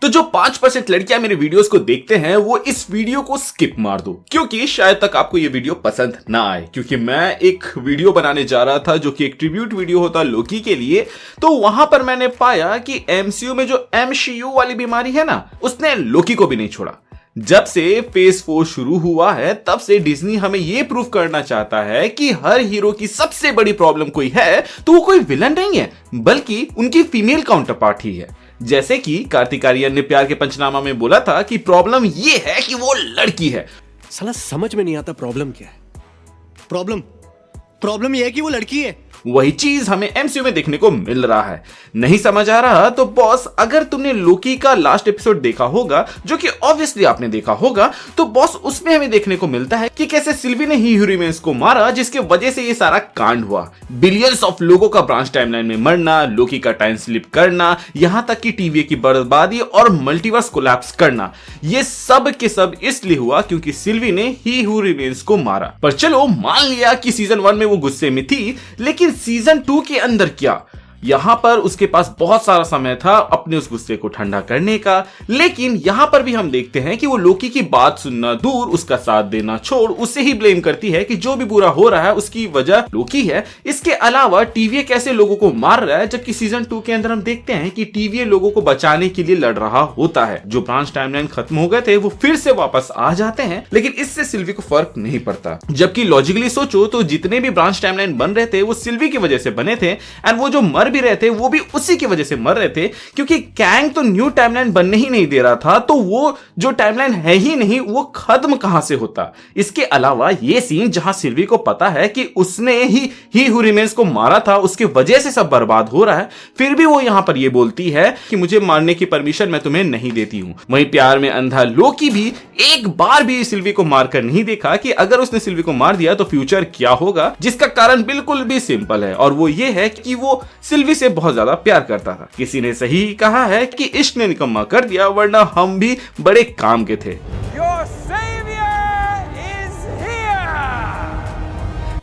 तो जो 5% लड़कियां मेरे वीडियोस को देखते हैं वो इस वीडियो को स्किप मार दो, क्योंकि शायद तक आपको ये वीडियो पसंद ना आए। क्योंकि मैं एक वीडियो बनाने जा रहा था जो कि एक ट्रिब्यूट वीडियो होता लोकी के लिए, तो वहां पर मैंने पाया कि एमसीयू में जो एमसीयू वाली बीमारी है ना, उसने लोकी को भी नहीं छोड़ा। जब से फेज 4 शुरू हुआ है तब से डिज्नी हमें यह प्रूव करना चाहता है कि हर हीरो की सबसे बड़ी प्रॉब्लम कोई है तो वो कोई विलन नहीं है, बल्कि उनकी फीमेल काउंटर पार्ट ही है। जैसे कि कार्तिक आर्यन ने प्यार के पंचनामा में बोला था कि प्रॉब्लम ये है कि वो लड़की है। साला समझ में नहीं आता प्रॉब्लम क्या है। प्रॉब्लम ये है कि वो लड़की है। वही चीज हमें एमसीयू में देखने को मिल रहा है। नहीं समझ आ रहा तो बॉस, अगर तुमने लोकी का लास्ट एपिसोड देखा होगा, जो कि ऑब्वियसली आपने देखा होगा, तो बॉस उसमें हमें देखने को मिलता है कि कैसे सिल्वी ने ही ह्यूरिमेंस को मारा, जिसके वजह से ये सारा कांड हुआ। बिलियंस ऑफ लोगों का ब्रांच टाइमलाइन में मरना, लोकी का टाइम स्लिप करना, यहां तक कि टीवी की बर्बादी और मल्टीवर्स कोलैप्स करना, ये सब के सब इसलिए हुआ क्योंकि सिल्वी ने ही ह्यूरिमेंस को मारा। पर चलो मान लिया कि सीजन 1 में वो गुस्से में थी, लेकिन सीजन 2 के अंदर क्या, यहां पर उसके पास बहुत सारा समय था अपने उस गुस्से को ठंडा करने का। लेकिन यहां पर भी हम देखते हैं कि वो लोकी की बात सुनना दूर, उसका साथ देना छोड़, उसे ही ब्लेम करती है कि जो भी बुरा हो रहा है उसकी वजह लोकी है। इसके अलावा टीवीए कैसे लोगों को मार रहा है, जबकि सीजन 2 के अंदर हम देखते हैं कि टीवीए लोगों को बचाने के लिए लड़ रहा होता है। जो ब्रांच टाइमलाइन खत्म हो गए थे वो फिर से वापस आ जाते हैं, लेकिन इससे सिल्वी को फर्क नहीं पड़ता। जबकि लॉजिकली सोचो तो जितने भी ब्रांच टाइमलाइन बन रहे थे वो सिल्वी की वजह से बने थे, एंड वो जो मर भी रहे थे वो भी उसी की वजह से मर रहे थे, क्योंकि कैंग तो न्यू टाइमलाइन बनने ही नहीं दे रहा था, तो वो जो टाइमलाइन है ही नहीं वो खत्म कहां से होता। इसके अलावा ये सीन जहां सिल्वी को पता है कि उसने ही ह्यूरिमेंस को मारा था, उसकी वजह से सब बर्बाद हो रहा है, फिर भी वो यहां पर ये बोलती है कि मुझे मारने की परमिशन मैं तुम्हें नहीं देती हूं। वहीं प्यार में अंधा लोकी भी एक बार भी सिल्वी को मारकर नहीं देखा कि अगर उसने सिल्वी को मार दिया तो फ्यूचर क्या होगा, जिसका कारण बिल्कुल भी सिंपल है, और वो ये है कि वो सिल्वी से बहुत ज्यादा प्यार करता था। किसी ने सही कहा है कि इश्क ने निकम्मा कर दिया, वरना हम भी बड़े काम के थे।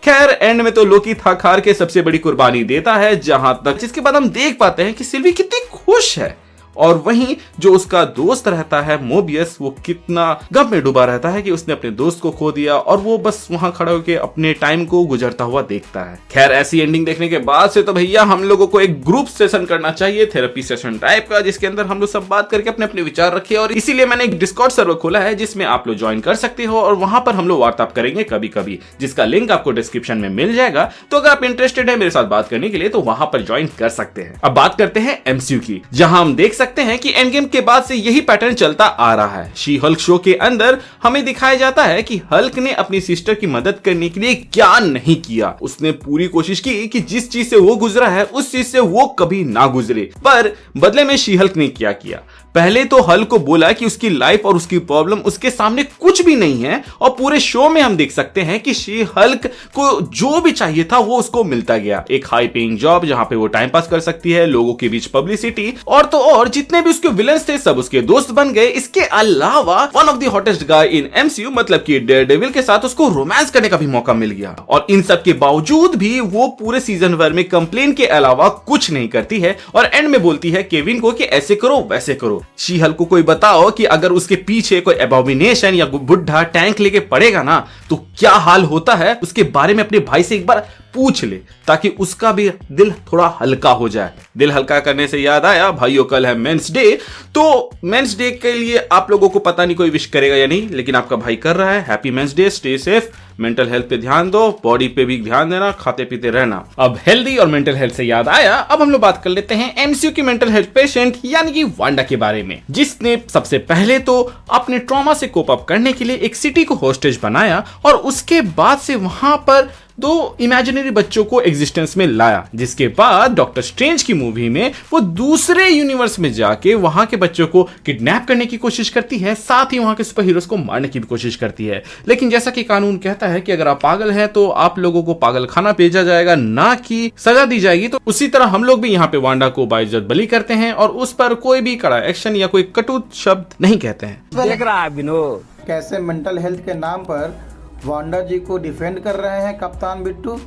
खैर एंड में तो लोकी थक हार के सबसे बड़ी कुर्बानी देता है, जहां तक जिसके बाद हम देख पाते हैं कि सिल्वी कितनी खुश है, और वहीं जो उसका दोस्त रहता है मोबियस, वो कितना गम में डूबा रहता है कि उसने अपने दोस्त को खो दिया, और वो बस वहां खड़ा होकर अपने टाइम को गुजरता हुआ देखता है। खैर ऐसी एंडिंग देखने के बाद से तो भैया हम लोगों को एक ग्रुप सेशन करना चाहिए, थेरेपी सेशन टाइप का, जिसके अंदर हम लोग सब बात करके अपने अपने विचार रखे। और इसीलिए मैंने एक डिस्कॉर्ड सर्वर खोला है जिसमें आप लोग ज्वाइन कर सकते हो, और वहां पर हम लोग वार्तालाप करेंगे कभी कभी, जिसका लिंक आपको डिस्क्रिप्शन में मिल जाएगा। तो अगर आप इंटरेस्टेड है मेरे साथ बात करने के लिए तो वहां पर ज्वाइन कर सकते हैं। अब बात करते हैं एमसीयू की, जहां हम देख सकते हैं कि एंड गेम के बाद से यही पैटर्न चलता आ रहा है। शी हल्क शो के अंदर हमें दिखाया जाता है कि हल्क ने अपनी सिस्टर की मदद करने के लिए क्या नहीं किया। उसने पूरी कोशिश की कि जिस चीज से वो गुजरा है उस चीज से वो कभी ना गुजरे, पर बदले में शी हल्क ने क्या किया, पहले तो हल्क को बोला कि उसकी लाइफ और उसकी प्रॉब्लम उसके सामने कुछ भी नहीं है, और पूरे शो में हम देख सकते हैं कि शी हल्क को जो भी चाहिए था वो उसको मिलता गया। एक हाई पेइंग जॉब जहां पे वो टाइम पास कर सकती है, लोगों के बीच पब्लिसिटी, और तो और जितने भी उसके विलन्स थे सब उसके दोस्त बन गए। इसके अलावा one of the hottest guy in MCU मतलब कि डेयरडेविल के साथ उसको रोमांस करने का भी मौका मिल गया। और इन सब के बावजूद भी वो पूरे सीजन 1 में कंप्लेन के अलावा कुछ नहीं करती है, और एंड में बोलती है केविन को कि ऐसे करो वैसे करो। शी हल्क को कोई बताओ कि अगर उसके पीछे कोई एबोमिनेशन या बुढ़ा टैंक लेके पड़ेगा ना तो क्या हाल होता है, उसके बारे में अपने भाई से एक बार पूछ ले, ताकि उसका भी दिल थोड़ा हल्का हो जाए। दिल हल्का करने से याद आया भाइयों, कल है मेंस डे, तो मेंस डे के लिए आप लोगों को पता नहीं कोई विश करेगा या नहीं, लेकिन आपका भाई कर रहा है। Happy men's day, stay safe, mental health पे ध्यान दो, बॉडी पे भी ध्यान देना, खाते पीते रहना। अब हेल्दी और मेंटल हेल्थ से याद आया, अब हम लोग बात कर लेते हैं एमसीयू की मेंटल हेल्थ पेशेंट यानी कि वांडा के बारे में, जिसने सबसे पहले तो अपने ट्रॉमा से कोप अप करने के लिए एक सिटी को होस्टेज बनाया, और उसके बाद से वहां पर 2 इमेजिनरी बच्चों को एग्जिस्टेंस में लाया, जिसके बाद डॉक्टर स्ट्रेंज की मूवी में वो दूसरे यूनिवर्स में जाके वहां के बच्चों को किडनैप करने की कोशिश करती है, साथ ही वहां के सुपर हीरोज को मारने की भी कोशिश करती है। लेकिन जैसा कि कानून कहता है कि अगर आप पागल हैं तो आप लोगों को पागल खाना भेजा जाएगा, ना कि सजा दी जाएगी। तो उसी तरह हम लोग भी यहाँ पे वांडा को बाइज्जत बली करते हैं, और उस पर कोई भी कड़ा एक्शन या कोई कटु शब्द नहीं कहते हैं। देख रहा है विनोद कैसे मेंटल हेल्थ के नाम पर वांडा जी को डिफेंड कर रहे हैं कप्तान बिट्टू।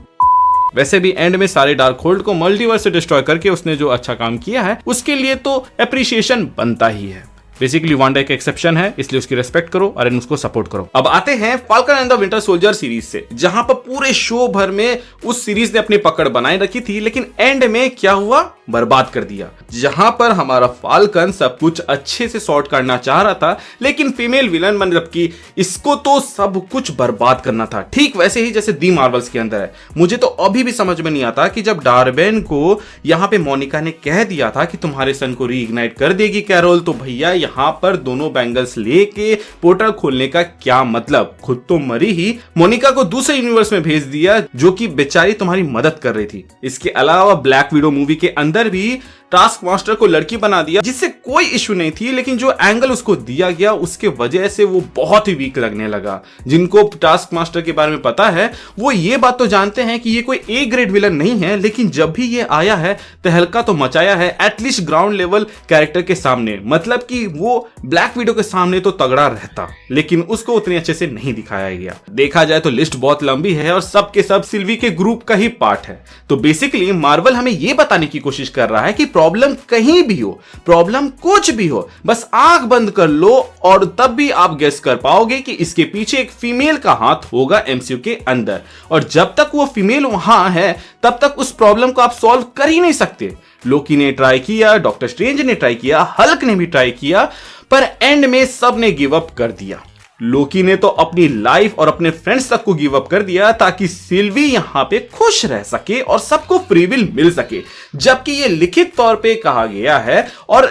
वैसे भी एंड में सारे डार्क होल्ड को मल्टीवर्स से डिस्ट्रॉय करके उसने जो अच्छा काम किया है उसके लिए तो एप्रिसिएशन बनता ही है। बेसिकली वांडा एक एक्सेप्शन है, इसलिए उसकी रेस्पेक्ट करो और उसको सपोर्ट करो। अब आते हैं falcon and the winter soldier series से, जहां पर पूरे शो भर में उस सीरीज ने अपनी पकड़ बनाए रखी थी, लेकिन एंड में क्या हुआ, बर्बाद कर दिया। जहां पर हमारा फाल्कन सब कुछ अच्छे से सॉर्ट करना चाह रहा था, लेकिन फीमेल विलन मतलब कि इसको तो सब कुछ बर्बाद करना था, ठीक वैसे ही जैसे दी मार्वल्स के अंदर है। मुझे तो अभी भी समझ में नहीं आता कि जब डार्बेन को यहां पे मोनिका ने कह दिया था कि तुम्हारे सन को रीइग्नाइट कर देगी कैरोल, तो भैया यहां पर दोनों बैंगल्स लेके पोर्टल खोलने का क्या मतलब, खुद तो मरी ही, मोनिका को दूसरे यूनिवर्स में भेज दिया जो कि बेचारी तुम्हारी मदद कर रही थी। इसके अलावा ब्लैक विडो मूवी के अंदर भी टास्क मास्टर को लड़की बना दिया, जिससे कोई इश्यू नहीं थी, लेकिन जो एंगल उसको दिया गया उसके वजह से वो बहुत ही वीक लगने लगा। जिनको टास्क मास्टर के बारे में पता है वो ये बात तो जानते हैं कि ये कोई ए ग्रेड विलन नहीं है, लेकिन जब भी ये आया है तहलका तो मचाया है, एटलीस्ट ग्राउंड लेवल कैरेक्टर के सामने। मतलब कि वो ब्लैक विडो के सामने तो तगड़ा रहता, लेकिन उसको उतने अच्छे से नहीं दिखाया गया। देखा जाए तो लिस्ट बहुत लंबी है और सब के सब सिल्वी के ग्रुप का ही पार्ट है। तो बेसिकली मार्वल हमें यह बताने की कोशिश कर रहा है कि प्रॉब्लम कहीं भी हो, प्रॉब्लम कुछ भी हो, बस आंख बंद कर लो और तब भी आप गेस कर पाओगे कि इसके पीछे एक फीमेल का हाथ होगा एमसीयू के अंदर। और जब तक वो फीमेल वहां है तब तक उस प्रॉब्लम को आप सॉल्व कर ही नहीं सकते। लोकी ने ट्राई किया, डॉक्टर स्ट्रेंज ने ट्राई किया, हल्क ने भी ट्राई किया, पर एंड में सब ने गिव अप कर दिया। लोकी ने तो अपनी लाइफ और अपने फ्रेंड्स तक को गिव अप कर दिया ताकि सिल्वी यहां पे खुश रह सके और सबको फ्री विल मिल सके, जबकि ये लिखित तौर पे कहा गया है और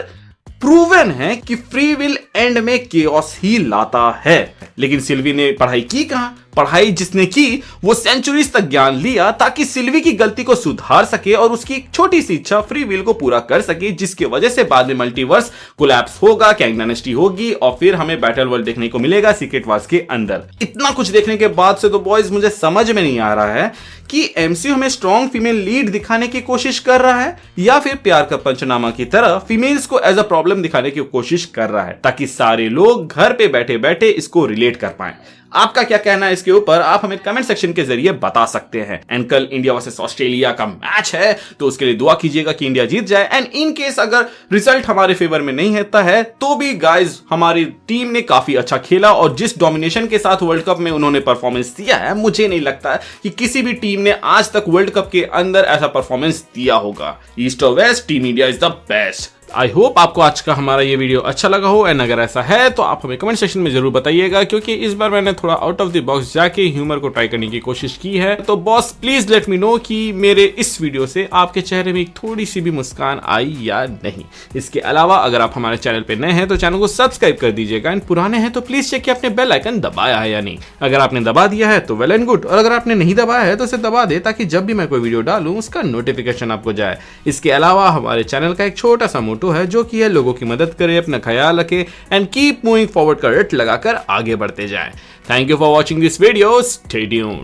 प्रूवन है कि फ्री विल एंड में केओस ही लाता है। लेकिन सिल्वी ने पढ़ाई की कहां? पढ़ाई जिसने की वो सेंचुरीज तक ज्ञान लिया ताकि सिल्वी की गलती को सुधार सके और उसकी एक छोटी सी इच्छा फ्री विल को पूरा कर सके, जिसकी वजह से बाद में मल्टीवर्स कोलैप्स होगा, कैंग डायनेस्टी होगी और फिर हमें बैटल वर्ल्ड देखने को मिलेगा सीक्रेट वार्स के अंदर। इतना कुछ देखने के बाद से तो बॉयज मुझे समझ में नहीं आ रहा है कि एमसीयू हमें स्ट्रॉन्ग फीमेल लीड दिखाने की कोशिश कर रहा है या फिर प्यार का पंचनामा की तरह फीमेल्स को एज अ प्रॉब्लम दिखाने की कोशिश कर रहा है ताकि सारे लोग घर पे बैठे बैठे इसको रिलेट कर पाएं। आपका क्या कहना है इसके ऊपर, आप हमें कमेंट सेक्शन के जरिए बता सकते हैं। एंड कल इंडिया वर्सेस ऑस्ट्रेलिया का मैच है तो उसके लिए दुआ कीजिएगा कि इंडिया जीत जाए। एंड इन केस अगर रिजल्ट हमारे फेवर में नहीं होता है तो भी गाइज हमारी टीम ने काफी अच्छा खेला और जिस डोमिनेशन के साथ वर्ल्ड कप में उन्होंने परफॉर्मेंस दिया है, मुझे नहीं लगता कि किसी भी टीम ने आज तक वर्ल्ड कप के अंदर ऐसा परफॉर्मेंस दिया होगा। ईस्ट और west, team India is the best. I hope आपको आज का हमारा ये वीडियो अच्छा लगा हो, एंड अगर ऐसा है तो आप हमें कमेंट सेक्शन में जरूर बताइएगा, क्योंकि इस बार मैंने थोड़ा आउट ऑफ द बॉक्स जाके ह्यूमर को ट्राई करने की कोशिश की है। तो boss please let me know कि मेरे इस वीडियो से आपके चेहरे में थोड़ी सी भी मुस्कान आई या नहीं। इसके अलावा अगर आप हमारे चैनल पे नए हैं तो चैनल को सब्सक्राइब कर दीजिएगा, एंड पुराने हैं तो प्लीज चेक कि आपने बेल आइकन दबाया है या नहीं। अगर आपने दबा दिया है तो वेल एंड गुड, और अगर आपने नहीं दबाया है तो उसे दबा दे ताकि जब भी मैं कोई वीडियो डालूं उसका नोटिफिकेशन आपको जाए। इसके अलावा हमारे चैनल का एक छोटा सा मोटो है जो कि लोगों की मदद करे, अपना ख्याल रखे एंड कीप मूविंग फॉरवर्ड का रट लगाकर आगे बढ़ते जाएं। Thank you for watching this video, stay tuned.